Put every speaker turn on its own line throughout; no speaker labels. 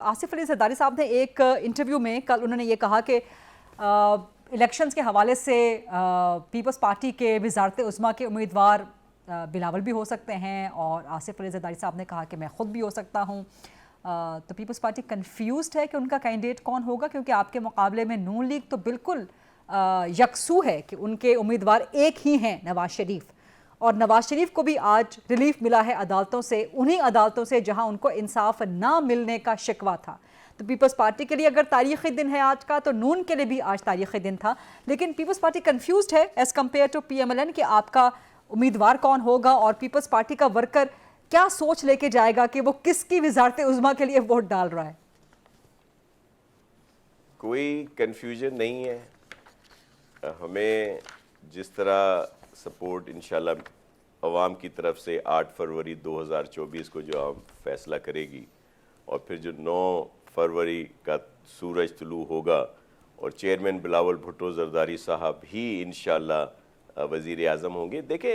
आसिफ अली जरदारी साहब ने एक इंटरव्यू में कल उन्होंने ये कहा कि इलेक्शंस के हवाले से पीपल्स पार्टी के वज़ारत उज़्मा के उम्मीदवार बिलावल भी हो सकते हैं और आसिफ अली जरदारी साहब ने कहा कि मैं ख़ुद भी हो सकता हूँ। तो पीपल्स पार्टी कंफ्यूज्ड है कि उनका कैंडिडेट कौन होगा, क्योंकि आपके मुकाबले में नून लीग तो बिल्कुल यकसू है कि उनके उम्मीदवार एक ही हैं, नवाज शरीफ। और नवाज शरीफ को भी आज रिलीफ मिला है अदालतों से, उन्हीं अदालतों से जहां उनको इंसाफ ना मिलने का शिकवा था। तो पीपल्स पार्टी के लिए अगर तारीखी दिन है आज का, तो नून के लिए भी आज तारीखी दिन था। लेकिन पीपल्स पार्टी कंफ्यूज्ड है एज कम्पेयर टू PMLN कि आपका उम्मीदवार कौन होगा और पीपल्स पार्टी का वर्कर क्या सोच लेके जाएगा कि वो किसकी वज़ारत उज़्मा के लिए वोट डाल रहा है।
कोई कंफ्यूजन नहीं है। हमें जिस तरह सपोर्ट इंशाल्लाह अवाम की तरफ से 8 फरवरी 2024 को जो हम फैसला करेगी और फिर जो 9 फरवरी का सूरज तुलू होगा और चेयरमैन बिलावल भुट्टो जरदारी साहब ही इंशाल्लाह वजीर आजम होंगे। देखें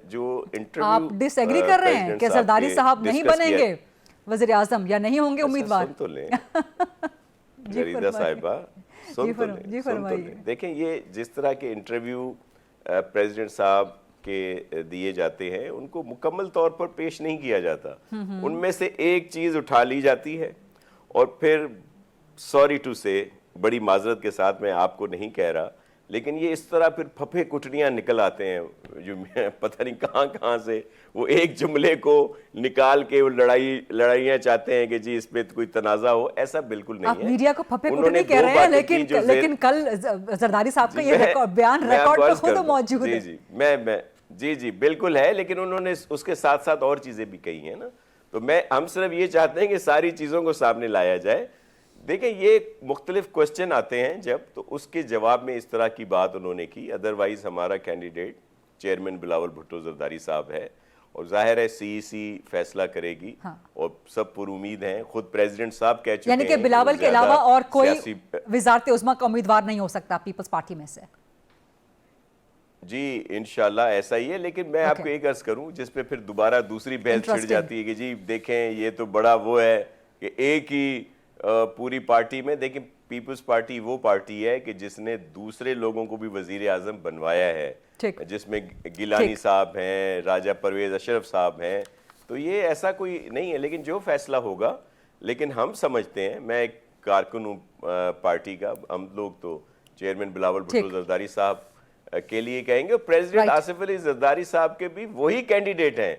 जो इंटरव्यू
आप डिसएग्री कर रहे हैं कि जरदारी साहब नहीं बनेंगे वजीर आजम या नहीं होंगे उम्मीदवार?
सुन तो लें जरीदा साहिबा, सुन तो लें। देखें ये जिस तरह के इंटरव्यू प्रेसिडेंट साहब के दिए जाते हैं उनको मुकम्मल तौर पर पेश नहीं किया जाता। उनमें से एक चीज़ उठा ली जाती है और फिर सॉरी टू से, बड़ी माजरत के साथ मैं आपको नहीं कह रहा, लेकिन ये इस तरह फिर फफे कुटनियाँ निकल आते हैं जो पता नहीं कहाँ कहाँ से वो एक जुमले को निकाल के वो लड़ाइयाँ चाहते हैं कि जी इस पे कोई तनाज़ा हो। ऐसा बिल्कुल नहीं
आप
है।
मीडिया को फफे कुटनी कह रहे हैं, लेकिन कल जरदारी साहब का ये बयान रिकॉर्ड पर खुद मौजूद है।
जी बिल्कुल है, लेकिन उन्होंने उसके साथ साथ और चीज़ें भी कही हैं ना। तो हम सिर्फ ये चाहते हैं कि सारी चीज़ों को सामने लाया जाए। देखिए ये मुख्तलिफ क्वेश्चन आते हैं जब, तो उसके जवाब में इस तरह की बात उन्होंने की। अदरवाइज हमारा कैंडिडेट चेयरमैन बिलावल भुट्टो जरदारी साहब है और जाहिर है CEC फैसला करेगी। हाँ। और सब पुर उम्मीद हैं, खुद प्रेसिडेंट साहब कह चुके हैं,
यानी कि बिलावल के अलावा और कोई वज़ारत उज़्मा का उम्मीदवार नहीं हो सकता पीपल्स पार्टी में से?
जी इंशाल्लाह ऐसा ही है, लेकिन मैं आपको एक अर्ज करूं जिस पे फिर दोबारा दूसरी बहस छिड़ जाती है कि जी देखें ये तो बड़ा वो है कि एक ही पूरी पार्टी में। देखें पीपल्स पार्टी वो पार्टी है कि जिसने दूसरे लोगों को भी वजीर आजम बनवाया है, जिसमें गिलानी साहब हैं, राजा परवेज अशरफ साहब हैं। तो ये ऐसा कोई नहीं है, लेकिन जो फैसला होगा, लेकिन हम समझते हैं, मैं एक कारकुन हूँ पार्टी का, हम लोग तो चेयरमैन बिलावल भुट्टो जरदारी साहब के लिए कहेंगे। प्रेसिडेंट आसिफ अली जरदारी साहब के भी वही कैंडिडेट हैं